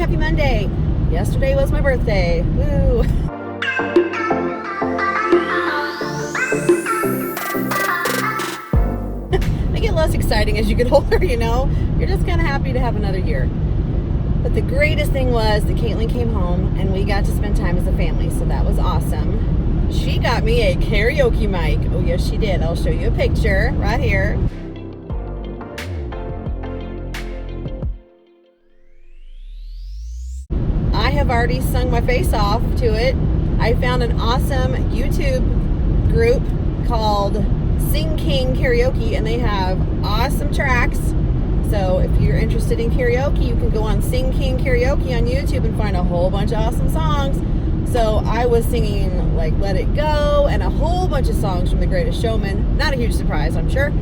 happy Monday. Yesterday was my birthday. Woo! They get less exciting as you get older, you know? You're just kind of happy to have another year. But the greatest thing was that Caitlin came home and we got to spend time as a family, so that was awesome. She got me a karaoke mic. Oh yes, she did. I'll show you a picture right here. I have already sung my face off to it. I found an awesome YouTube group called Sing King Karaoke, and they have awesome tracks. So if you're interested in karaoke, you can go on Sing King Karaoke on YouTube and find a whole bunch of awesome songs. So I was singing like Let It Go and a whole bunch of songs from The Greatest Showman. Not a huge surprise, I'm sure.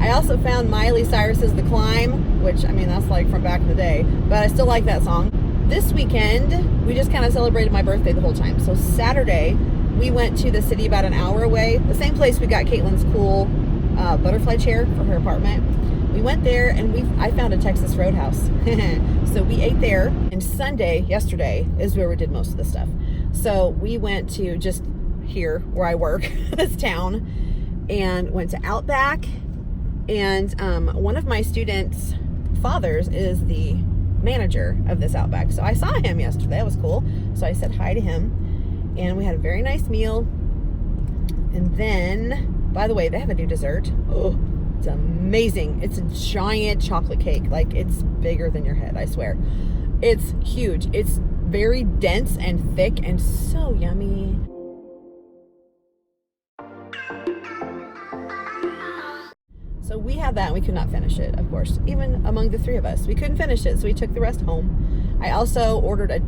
I also found Miley Cyrus's The Climb, which, I mean, that's like from back in the day, but I still like that song. This weekend, we just kind of celebrated my birthday the whole time. So Saturday, we went to the city about an hour away, the same place we got Caitlin's cool butterfly chair for her apartment. We went there and I found a Texas Roadhouse. So we ate there. And Sunday, yesterday, is where we did most of the stuff. So we went to just here where I work, this town, and went to Outback. And one of my students' fathers is the manager of this Outback. So I saw him yesterday. That was cool. So I said hi to him. And we had a very nice meal. And then, by the way, they have a new dessert. Oh, it's amazing. It's a giant chocolate cake. Like, it's bigger than your head, I swear. It's huge. It's very dense and thick and so yummy. So we had that and we could not finish it, of course. Even among the three of us, we couldn't finish it, so we took the rest home. I also ordered I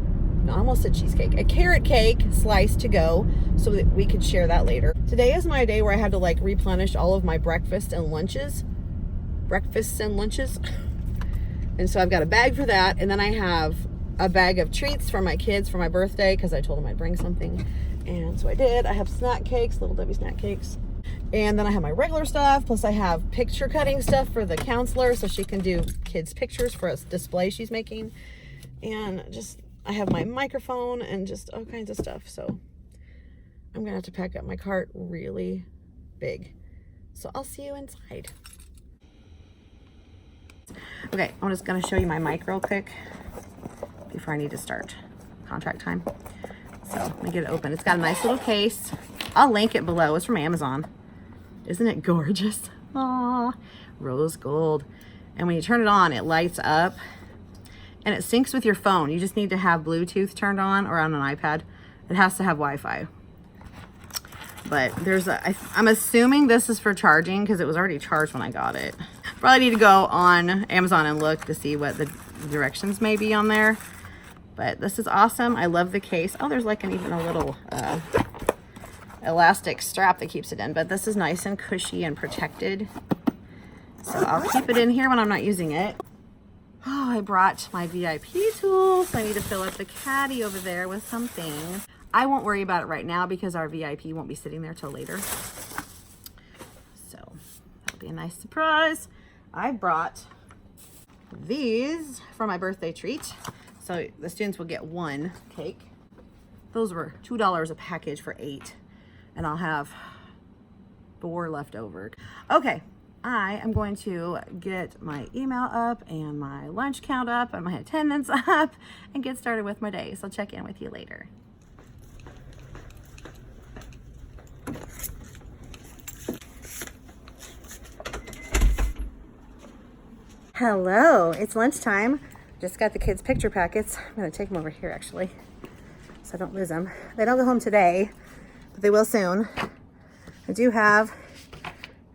almost said cheesecake, a carrot cake slice to go so that we could share that later. Today is my day where I had to like replenish all of my breakfasts and lunches. And so I've got a bag for that, and then I have a bag of treats for my kids for my birthday because I told them I'd bring something, and so I did. I have snack cakes, Little Debbie snack cakes, and then I have my regular stuff, plus I have picture cutting stuff for the counselor so she can do kids' pictures for a display she's making, and just I have my microphone and just all kinds of stuff. So I'm gonna have to pack up my cart really big, so I'll see you inside. Okay, I'm just gonna show you my mic real quick before I need to start contract time. So let me get it open. It's got a nice little case. I'll link it below. It's from Amazon. Isn't it gorgeous? Aww, rose gold. And when you turn it on, it lights up and it syncs with your phone. You just need to have Bluetooth turned on or on an iPad. It has to have Wi-Fi. But there's I'm assuming this is for charging because it was already charged when I got it. Probably need to go on Amazon and look to see what the directions may be on there. But this is awesome. I love the case. Oh, there's like even a little elastic strap that keeps it in. But this is nice and cushy and protected. So I'll keep it in here when I'm not using it. Oh, I brought my VIP tools. I need to fill up the caddy over there with some things. I won't worry about it right now because our VIP won't be sitting there till later. So that'll be a nice surprise. I brought these for my birthday treat. So the students will get one cake. Those were $2 a package for 8. And I'll have 4 left over. Okay, I am going to get my email up and my lunch count up and my attendance up and get started with my day. So I'll check in with you later. Hello, it's lunchtime. Just got the kids' picture packets. I'm gonna take them over here actually, so I don't lose them. They don't go home today, but they will soon. I do have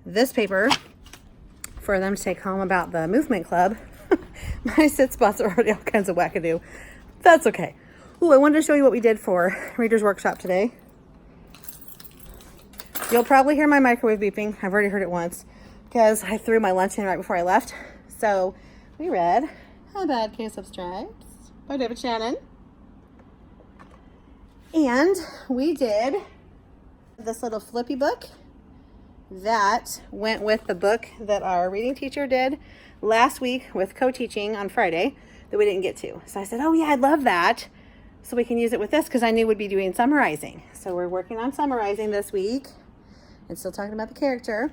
this paper for them to take home about the movement club. My sit spots are already all kinds of wackadoo. That's okay. Ooh, I wanted to show you what we did for Reader's Workshop today. You'll probably hear my microwave beeping. I've already heard it once because I threw my lunch in right before I left. So we read A Bad Case of Stripes by David Shannon. And we did this little flippy book that went with the book that our reading teacher did last week with co-teaching on Friday. that we didn't get to. So I said, oh yeah, I'd love that. So we can use it with this because I knew we'd be doing summarizing. So we're working on summarizing this week and still talking about the character.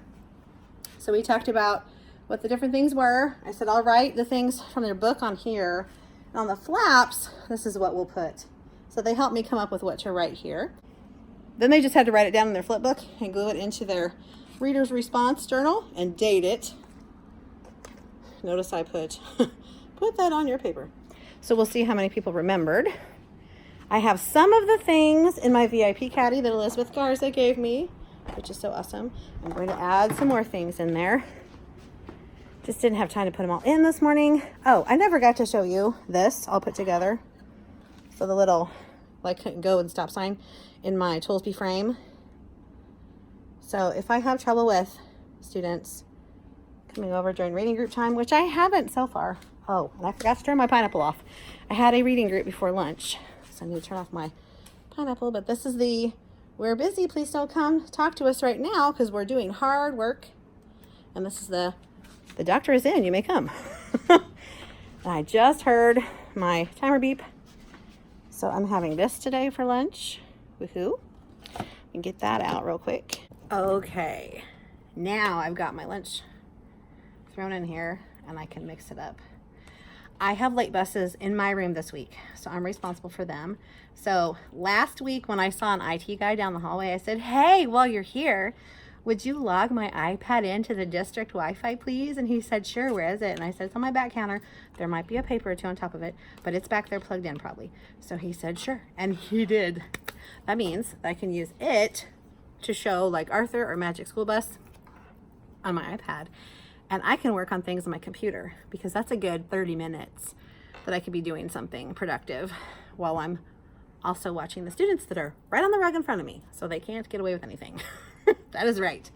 So we talked about what the different things were. I said, I'll write the things from their book on here. And on the flaps, this is what we'll put. So they helped me come up with what to write here. Then they just had to write it down in their flip book and glue it into their reader's response journal and date it. Notice I put that on your paper. So we'll see how many people remembered. I have some of the things in my VIP caddy that Elizabeth Garza gave me, which is so awesome. I'm going to add some more things in there. Just didn't have time to put them all in this morning. Oh, I never got to show you this all put together. So the little like go and stop sign in my Toolsby frame. So if I have trouble with students coming over during reading group time, which I haven't so far. Oh, and I forgot to turn my pineapple off. I had a reading group before lunch, so I need to turn off my pineapple. But this is the, we're busy, please don't come talk to us right now because we're doing hard work. And this is the doctor is in, you may come. I just heard my timer beep. So I'm having this today for lunch. Woohoo. And get that out real quick. Okay, now I've got my lunch thrown in here and I can mix it up. I have late buses in my room this week, so I'm responsible for them. So last week when I saw an IT guy down the hallway, I said, hey, while you're here, would you log my iPad into the district Wi-Fi, please? And he said, sure, where is it? And I said, it's on my back counter. There might be a paper or two on top of it, but it's back there plugged in probably. So he said, sure, and he did. That means I can use it to show like Arthur or Magic School Bus on my iPad. And I can work on things on my computer because that's a good 30 minutes that I could be doing something productive while I'm also watching the students that are right on the rug in front of me, so they can't get away with anything. That is right.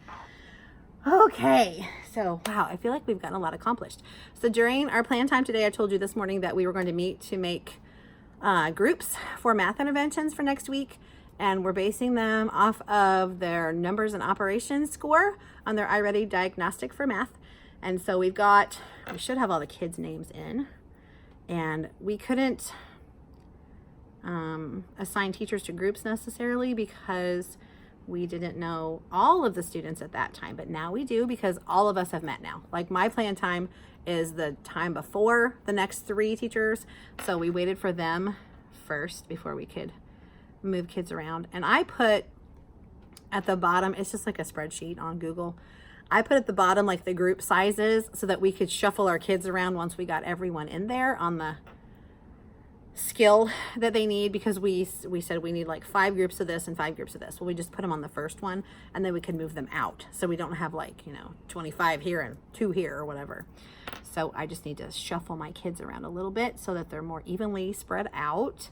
Okay, so wow, I feel like we've gotten a lot accomplished. So during our plan time today, I told you this morning that we were going to meet to make groups for math interventions for next week. And we're basing them off of their numbers and operations score on their iReady diagnostic for math. And so we should have all the kids' names in. And we couldn't assign teachers to groups necessarily because we didn't know all of the students at that time. But now we do because all of us have met now. Like my plan time is the time before the next 3 teachers. So we waited for them first before we could move kids around. And I put at the bottom, it's just like a spreadsheet on Google. I put at the bottom like the group sizes so that we could shuffle our kids around once we got everyone in there on the skill that they need, because we said we need like 5 groups of this and 5 groups of this. Well, we just put them on the first one and then we can move them out. So we don't have like, 25 here and 2 here or whatever. So I just need to shuffle my kids around a little bit so that they're more evenly spread out.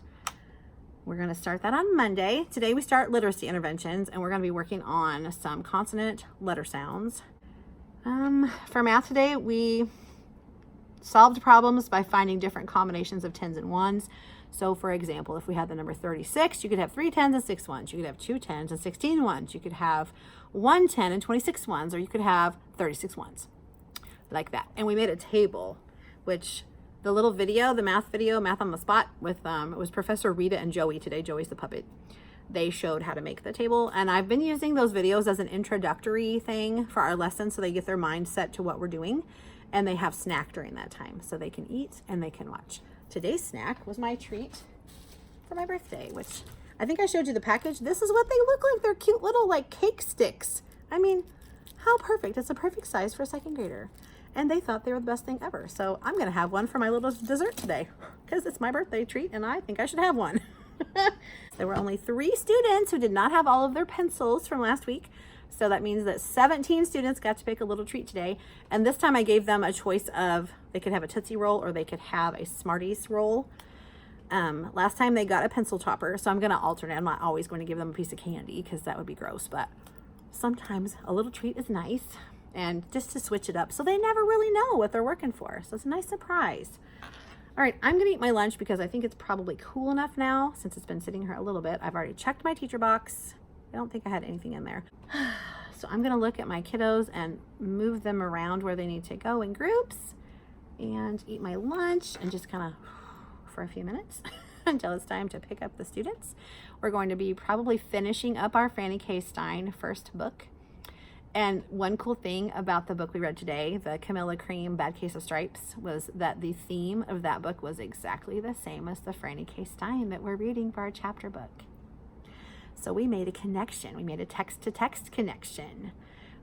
We're going to start that on Monday. Today we start literacy interventions and we're going to be working on some consonant letter sounds. For math today, we solved problems by finding different combinations of 10s and 1s. So for example, if we had the number 36, you could have 3 10s and 6 1s. You could have 2 10s and 16 1s. You could have 1 10 and 26 1s, or you could have 36 1s. Like that. And we made a table, which the little video, the math video, Math on the Spot, with it was Professor Rita and Joey today. Joey's the puppet. They showed how to make the table, and I've been using those videos as an introductory thing for our lesson so they get their mind set to what we're doing, and they have snack during that time so they can eat and they can watch. Today's snack was my treat for my birthday, which I think I showed you the package. This is what they look like. They're cute little like cake sticks. I mean, how perfect. It's a perfect size for a 2nd grader. And they thought they were the best thing ever. So I'm gonna have one for my little dessert today because it's my birthday treat and I think I should have one. There were only 3 students who did not have all of their pencils from last week. So that means that 17 students got to pick a little treat today. And this time I gave them a choice of, they could have a Tootsie Roll or they could have a Smarties roll. Last time they got a pencil topper, so I'm gonna alternate. I'm not always going to give them a piece of candy because that would be gross, but sometimes a little treat is nice, and just to switch it up so they never really know what they're working for. So it's a nice surprise. All right, I'm gonna eat my lunch because I think it's probably cool enough now since it's been sitting here a little bit. I've already checked my teacher box. I don't think I had anything in there. So I'm gonna look at my kiddos and move them around where they need to go in groups and eat my lunch and just kind of for a few minutes until it's time to pick up the students. We're going to be probably finishing up our Franny K. Stein first book. And one cool thing about the book we read today, the Camilla Cream Bad Case of Stripes, was that the theme of that book was exactly the same as the Franny K. Stein that we're reading for our chapter book. So we made a connection. We made a text-to-text connection,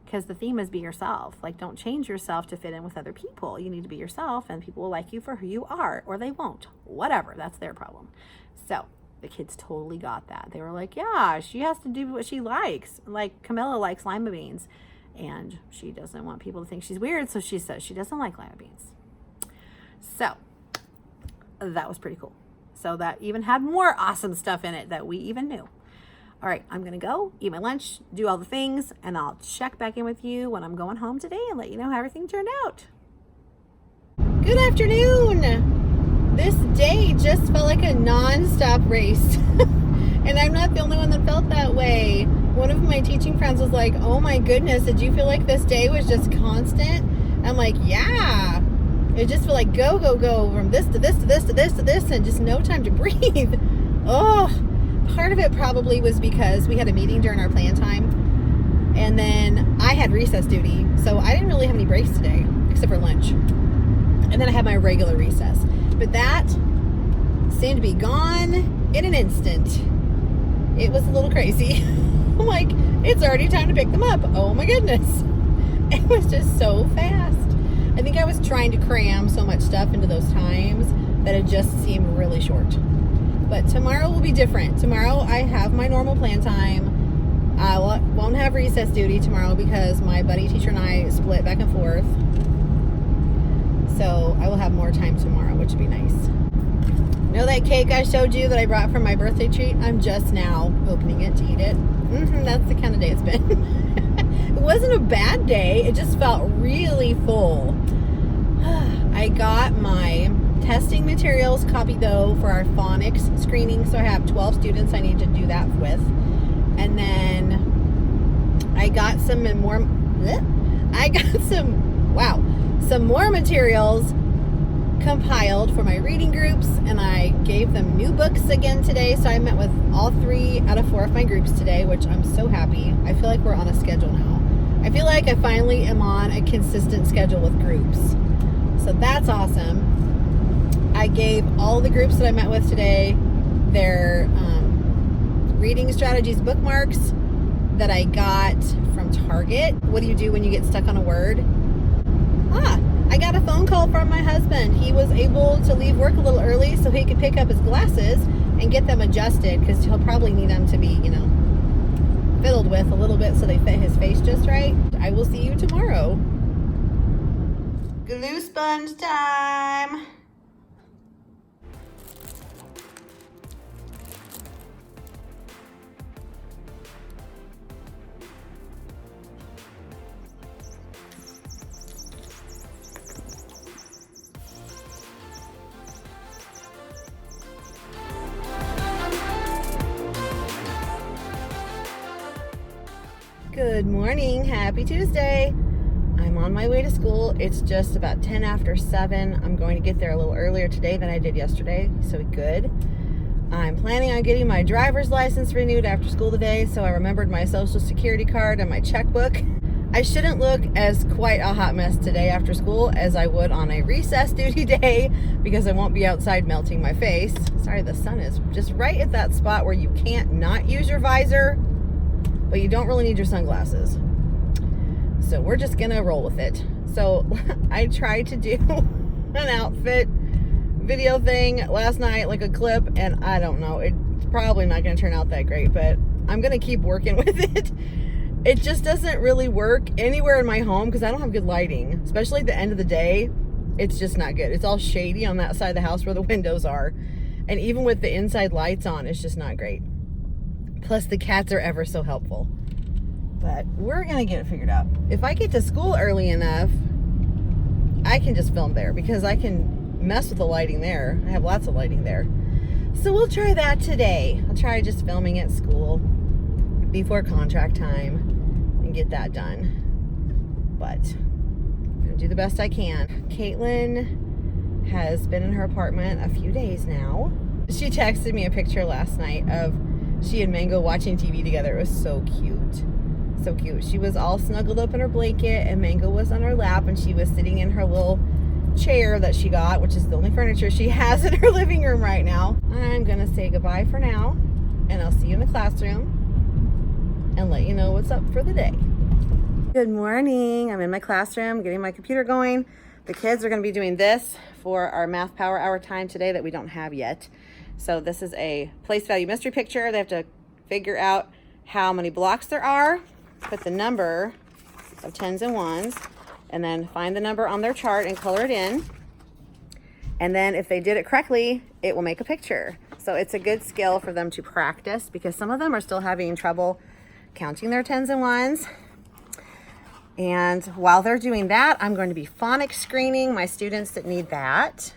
because the theme is be yourself. Like, don't change yourself to fit in with other people. You need to be yourself, and people will like you for who you are, or they won't. Whatever, that's their problem. So the kids totally got that. They were like, yeah, she has to do what she likes. Like, Camilla likes lima beans, and she doesn't want people to think she's weird, so she says she doesn't like lima beans. So that was pretty cool. So that even had more awesome stuff in it that we even knew. All right, I'm gonna go eat my lunch, do all the things, and I'll check back in with you when I'm going home today and let you know how everything turned out. Good afternoon. This day just felt like a non-stop race. And I'm not the only one that felt that way. One of my teaching friends was like, oh my goodness, did you feel like this day was just constant? I'm like, yeah. It just felt like go, go, go from this to this to this to this to this, and just no time to breathe. Oh, part of it probably was because we had a meeting during our plan time, and then I had recess duty, so I didn't really have any breaks today, except for lunch. And then I had my regular recess. But that seemed to be gone in an instant. It was a little crazy. I'm like, it's already time to pick them up. Oh my goodness. It was just so fast. I think I was trying to cram so much stuff into those times that it just seemed really short. But tomorrow will be different. Tomorrow I have my normal plan time. I won't have recess duty tomorrow because my buddy teacher and I split back and forth. So I will have more time tomorrow, which would be nice. You know that cake I showed you that I brought for my birthday treat? I'm just now opening it to eat it. That's the kind of day it's been. It wasn't a bad day. It just felt really full. I got my testing materials copied though for our phonics screening. So I have 12 students I need to do that with. And then I got some more materials compiled for my reading groups, and I gave them new books again today. So I met with all 3 out of 4 of my groups today, which I'm so happy. I feel like we're on a schedule now. I feel like I finally am on a consistent schedule with groups. So that's awesome. I gave all the groups that I met with today their reading strategies bookmarks that I got from Target. What do you do when you get stuck on a word? I got a phone call from my husband. He was able to leave work a little early so he could pick up his glasses and get them adjusted, because he'll probably need them to be, fiddled with a little bit so they fit his face just right. I will see you tomorrow. Glue sponge time. Good morning, happy Tuesday. I'm on my way to school. It's just about 10 after 7. I'm going to get there a little earlier today than I did yesterday, so good. I'm planning on getting my driver's license renewed after school today, so I remembered my social security card and my checkbook. I shouldn't look as quite a hot mess today after school as I would on a recess duty day, because I won't be outside melting my face. Sorry, the sun is just right at that spot where you can't not use your visor, but you don't really need your sunglasses. So we're just gonna roll with it. So I tried to do an outfit video thing last night, like a clip, and I don't know, it's probably not gonna turn out that great, but I'm gonna keep working with it. It just doesn't really work anywhere in my home because I don't have good lighting, especially at the end of the day. It's just not good. It's all shady on that side of the house where the windows are. And even with the inside lights on, it's just not great. Plus the cats are ever so helpful. But we're gonna get it figured out. If I get to school early enough, I can just film there because I can mess with the lighting there. I have lots of lighting there. So we'll try that today. I'll try just filming at school before contract time and get that done. But I'm gonna do the best I can. Caitlin has been in her apartment a few days now. She texted me a picture last night of she and Mango watching TV together. It was so cute. So cute. She was all snuggled up in her blanket and Mango was on her lap and she was sitting in her little chair that she got, which is the only furniture she has in her living room right now. I'm gonna say goodbye for now and I'll see you in the classroom and let you know what's up for the day. Good morning. I'm in my classroom getting my computer going. The kids are going to be doing this for our math power hour time today that we don't have yet. So this is a place value mystery picture. They have to figure out how many blocks there are, put the number of tens and ones, and then find the number on their chart and color it in. And then if they did it correctly, it will make a picture. So it's a good skill for them to practice because some of them are still having trouble counting their tens and ones. And while they're doing that, I'm going to be phonics screening my students that need that.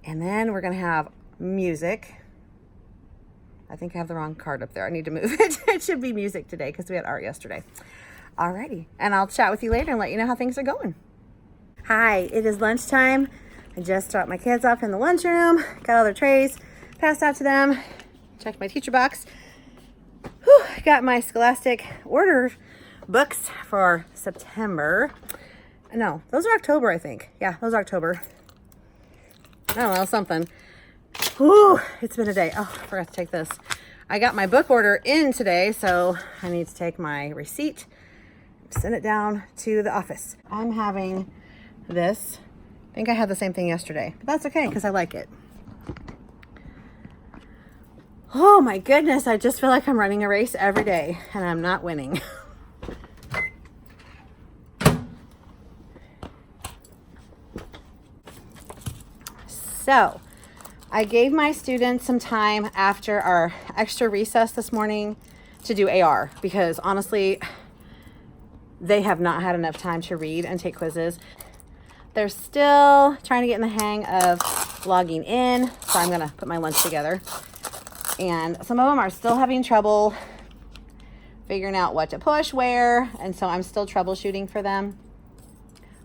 And then we're going to have music. I think I have the wrong card up there. I need to move it. It should be music today because we had art yesterday. Alrighty. And I'll chat with you later and let you know how things are going. Hi, it is lunchtime. I just dropped my kids off in the lunchroom. Got all their trays passed out to them. Checked my teacher box. Whew, got my Scholastic order books for September. No, those are October, I think. Yeah, those are October. I don't know, something. Whew, it's been a day. Oh, I forgot to take this. I got my book order in today, so I need to take my receipt, send it down to the office. I'm having this. I think I had the same thing yesterday, but that's okay because I like it. Oh my goodness, I just feel like I'm running a race every day and I'm not winning. So I gave my students some time after our extra recess this morning to do AR because honestly, they have not had enough time to read and take quizzes. They're still trying to get in the hang of logging in, so I'm gonna put my lunch together. And some of them are still having trouble figuring out what to push where, and so I'm still troubleshooting for them.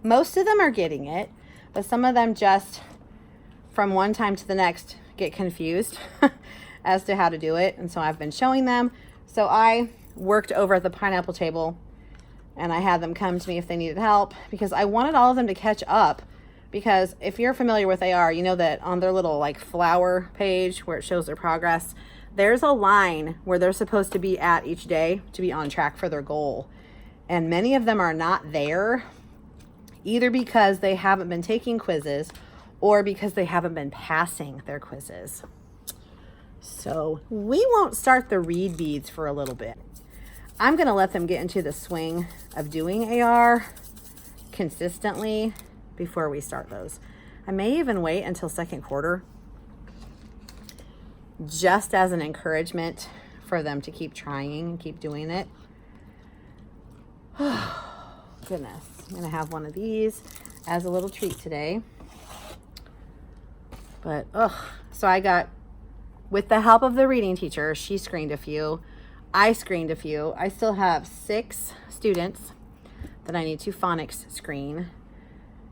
Most of them are getting it, but some of them just from one time to the next get confused as to how to do it. And so I've been showing them. So I worked over at the pineapple table and I had them come to me if they needed help because I wanted all of them to catch up. Because if you're familiar with AR, you know that on their little like flower page where it shows their progress, there's a line where they're supposed to be at each day to be on track for their goal. And many of them are not there either because they haven't been taking quizzes or because they haven't been passing their quizzes. So we won't start the read beads for a little bit. I'm gonna let them get into the swing of doing AR consistently before we start those. I may even wait until second quarter just as an encouragement for them to keep trying and keep doing it. Goodness, I'm gonna have one of these as a little treat today. But, so I got, with the help of the reading teacher, she screened a few. I screened a few. I still have 6 students that I need to phonics screen.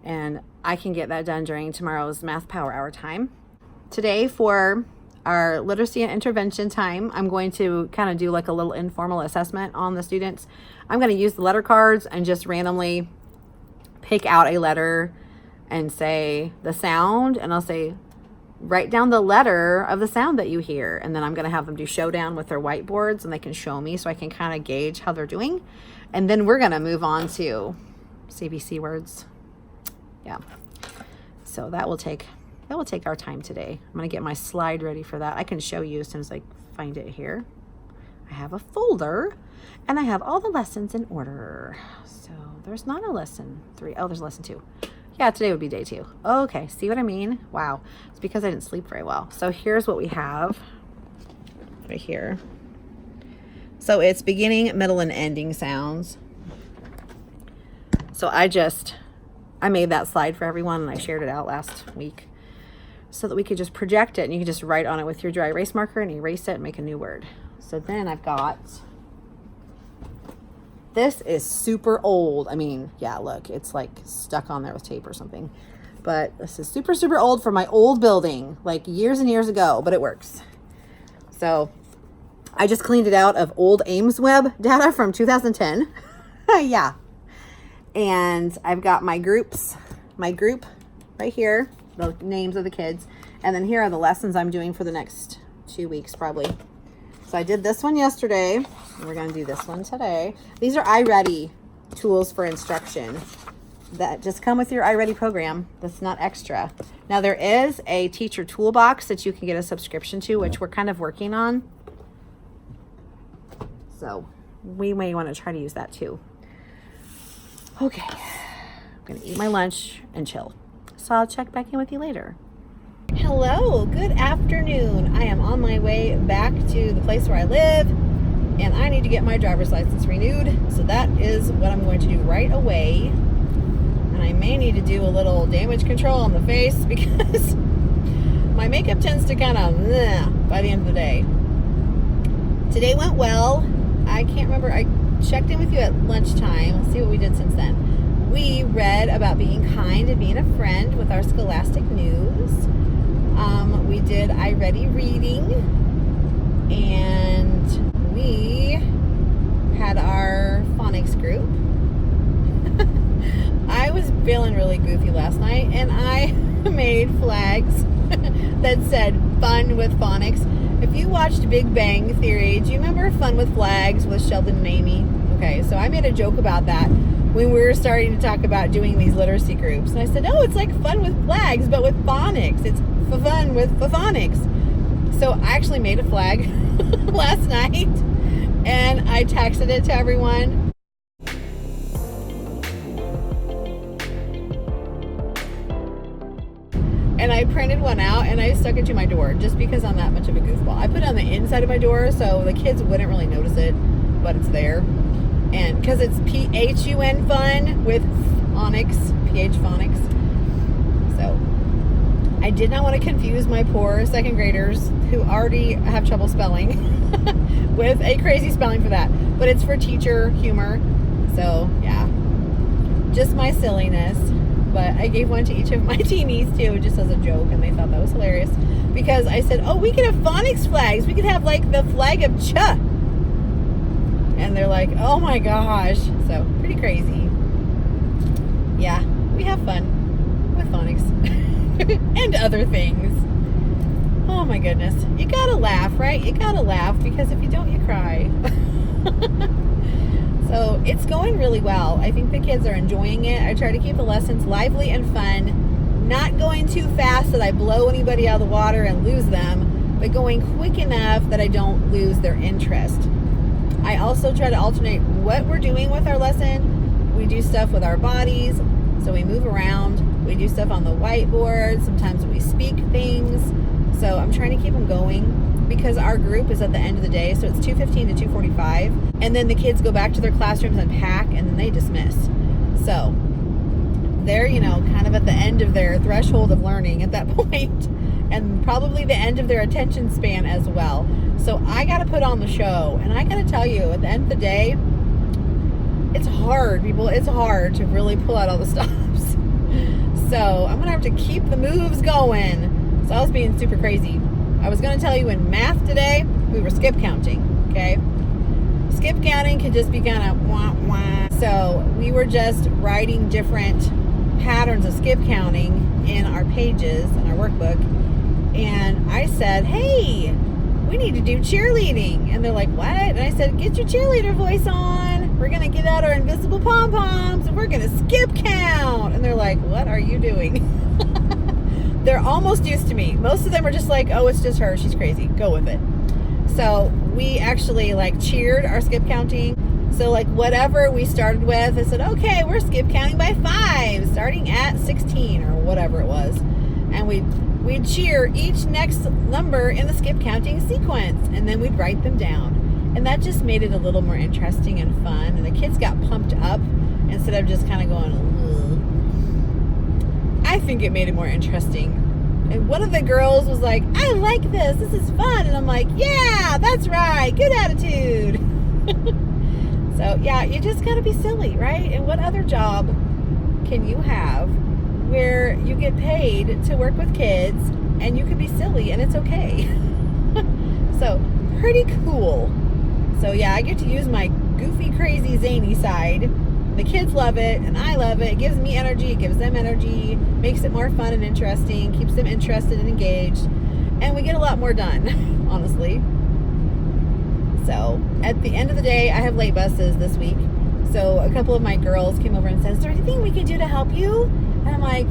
And I can get that done during tomorrow's math power hour time. Today for our literacy and intervention time, I'm going to kind of do like a little informal assessment on the students. I'm going to use the letter cards and just randomly pick out a letter and say the sound, and I'll say, write down the letter of the sound that you hear. And then I'm going to have them do showdown with their whiteboards and they can show me so I can kind of gauge how they're doing. And then we're going to move on to CBC words. Yeah. So that will take our time today. I'm going to get my slide ready for that. I can show you as soon as I find it here. I have a folder and I have all the lessons in order. So there's not a lesson 3. Oh, there's a lesson 2. Yeah, today would be day 2. Okay, see what I mean? Wow, it's because I didn't sleep very well. So here's what we have right here. So it's beginning, middle, and ending sounds. So I made that slide for everyone and I shared it out last week so that we could just project it and you can just write on it with your dry erase marker and erase it and make a new word. So then I've got, this is super old. I mean, yeah, look, it's like stuck on there with tape or something. but this is super, super old for my old building, like years and years ago, but it works. So I just cleaned it out of old Ames Web data from 2010. Yeah. And I've got my group right here, the names of the kids. And then here are the lessons I'm doing for the next 2 weeks probably. So I did this one yesterday, and we're going to do this one today. These are iReady tools for instruction that just come with your iReady program. That's not extra. Now there is a teacher toolbox that you can get a subscription to, which we're kind of working on. So we may want to try to use that too. Okay, I'm going to eat my lunch and chill. So I'll check back in with you later. Hello, good afternoon. I am on my way back to the place where I live, and I need to get my driver's license renewed. So that is what I'm going to do right away. And I may need to do a little damage control on the face because my makeup tends to kind of by the end of the day. Today went well. I can't remember. I checked in with you at lunchtime. Let's see what we did since then. We read about being kind and being a friend with our scholastic news. We did iReady reading, and we had our phonics group. I was feeling really goofy last night, and I made flags that said fun with phonics. If you watched Big Bang Theory, do you remember Fun with Flags with Sheldon and Amy? Okay, so I made a joke about that when we were starting to talk about doing these literacy groups. And I said, oh, it's like fun with flags, but with phonics. It's fun with phonics. So I actually made a flag last night, and I texted it to everyone. And I printed one out, and I stuck it to my door just because I'm that much of a goofball. I put it on the inside of my door so the kids wouldn't really notice it, but it's there. And because it's PHUN fun with phonics, PH phonics. So I did not want to confuse my poor second graders who already have trouble spelling with a crazy spelling for that. But it's for teacher humor. So yeah, just my silliness. But I gave one to each of my teenies too, just as a joke, and they thought that was hilarious. Because I said, oh, we could have phonics flags. We could have like the flag of Ch. And they're like, oh my gosh. So pretty crazy. Yeah, we have fun with phonics and other things. Oh my goodness. You gotta laugh, right? You gotta laugh, because if you don't, you cry. So it's going really well. I think the kids are enjoying it. I try to keep the lessons lively and fun, not going too fast that I blow anybody out of the water and lose them, but going quick enough that I don't lose their interest. I also try to alternate what we're doing with our lesson. We do stuff with our bodies, so we move around. We do stuff on the whiteboard. Sometimes we speak things. So I'm trying to keep them going, because our group is at the end of the day, so it's 2:15 to 2:45, and then the kids go back to their classrooms and pack, and then they dismiss. So they're, kind of at the end of their threshold of learning at that point, and probably the end of their attention span as well. So I got to put on the show, and I got to tell you, at the end of the day, it's hard, people. It's hard to really pull out all the stops. So I'm going to have to keep the moves going. So I was being super crazy. I was going to tell you in math today, we were skip counting, okay? Skip counting can just be kind of wah, wah. So we were just writing different patterns of skip counting in our pages, in our workbook. And I said, hey, we need to do cheerleading. And they're like, what? And I said, get your cheerleader voice on. We're going to get out our invisible pom-poms and we're going to skip count. And they're like, what are you doing? They're almost used to me. Most of them are just like, oh, it's just her. She's crazy. Go with it. So we actually cheered our skip counting. So whatever we started with, I said, okay, we're skip counting by 5, starting at 16 or whatever it was. And we'd cheer each next number in the skip counting sequence, and then we'd write them down. And that just made it a little more interesting and fun. And the kids got pumped up instead of just kind of going, ugh. I think it made it more interesting. And one of the girls was like, I like this. This is fun. And I'm like, yeah, that's right. Good attitude. So, yeah, you just got to be silly, right? And what other job can you have where you get paid to work with kids and you can be silly and it's okay. So pretty cool. So yeah, I get to use my goofy, crazy, zany side. The kids love it and I love it. It gives me energy, it gives them energy, makes it more fun and interesting, keeps them interested and engaged, and we get a lot more done, honestly. So at the end of the day, I have late buses this week. So a couple of my girls came over and said, is there anything we can do to help you? And I'm like,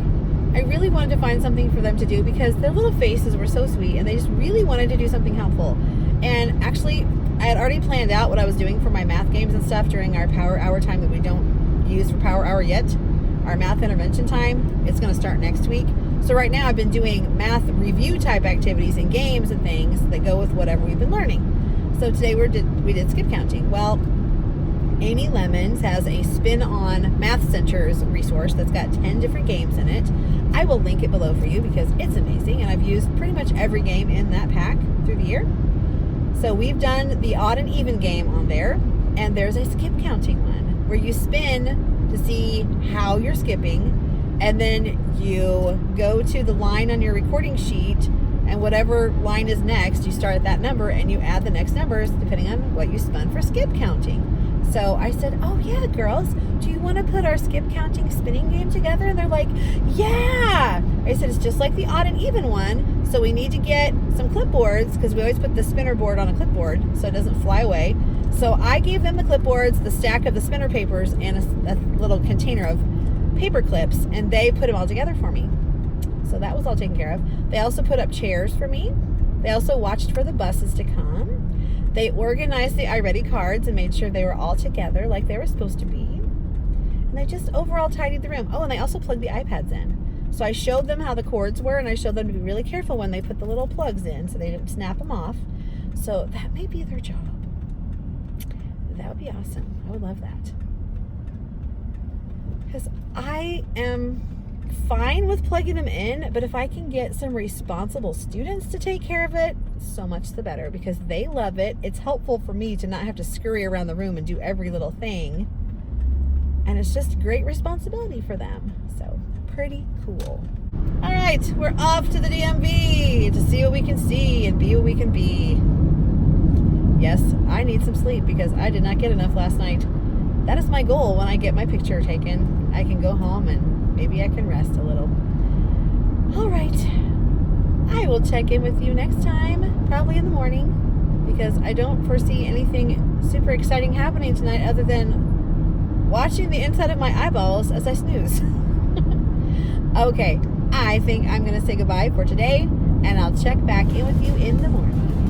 I really wanted to find something for them to do because their little faces were so sweet and they just really wanted to do something helpful. And actually, I had already planned out what I was doing for my math games and stuff during our power hour time that we don't use for power hour yet. Our math intervention time, it's going to start next week. So right now I've been doing math review type activities and games and things that go with whatever we've been learning. So today we did skip counting. Well, Amy Lemons has a Spin On Math Centers resource that's got 10 different games in it. I will link it below for you because it's amazing, and I've used pretty much every game in that pack through the year. So we've done the odd and even game on there, and there's a skip counting one where you spin to see how you're skipping, and then you go to the line on your recording sheet, and whatever line is next, you start at that number and you add the next numbers depending on what you spun for skip counting. So I said, oh yeah, girls, do you want to put our skip counting spinning game together? And they're like, yeah. I said, it's just like the odd and even one. So we need to get some clipboards because we always put the spinner board on a clipboard so it doesn't fly away. So I gave them the clipboards, the stack of the spinner papers, and a little container of paper clips, and they put them all together for me. So that was all taken care of. They also put up chairs for me. They also watched for the buses to come. They organized the iReady cards and made sure they were all together like they were supposed to be. And they just overall tidied the room. Oh, and they also plugged the iPads in. So I showed them how the cords were, and I showed them to be really careful when they put the little plugs in so they didn't snap them off. So that may be their job. That would be awesome. I would love that. Because I am fine with plugging them in, but if I can get some responsible students to take care of it, so much the better, because they love it. It's helpful for me to not have to scurry around the room and do every little thing, and it's just great responsibility for them. So pretty cool. All right, we're off to the DMV to see what we can see and be what we can be. Yes, I need some sleep because I did not get enough last night. That is my goal. When I get my picture taken, I can go home and maybe I can rest a little. All right. I will check in with you next time, probably in the morning, because I don't foresee anything super exciting happening tonight other than watching the inside of my eyeballs as I snooze. Okay, I think I'm going to say goodbye for today, and I'll check back in with you in the morning.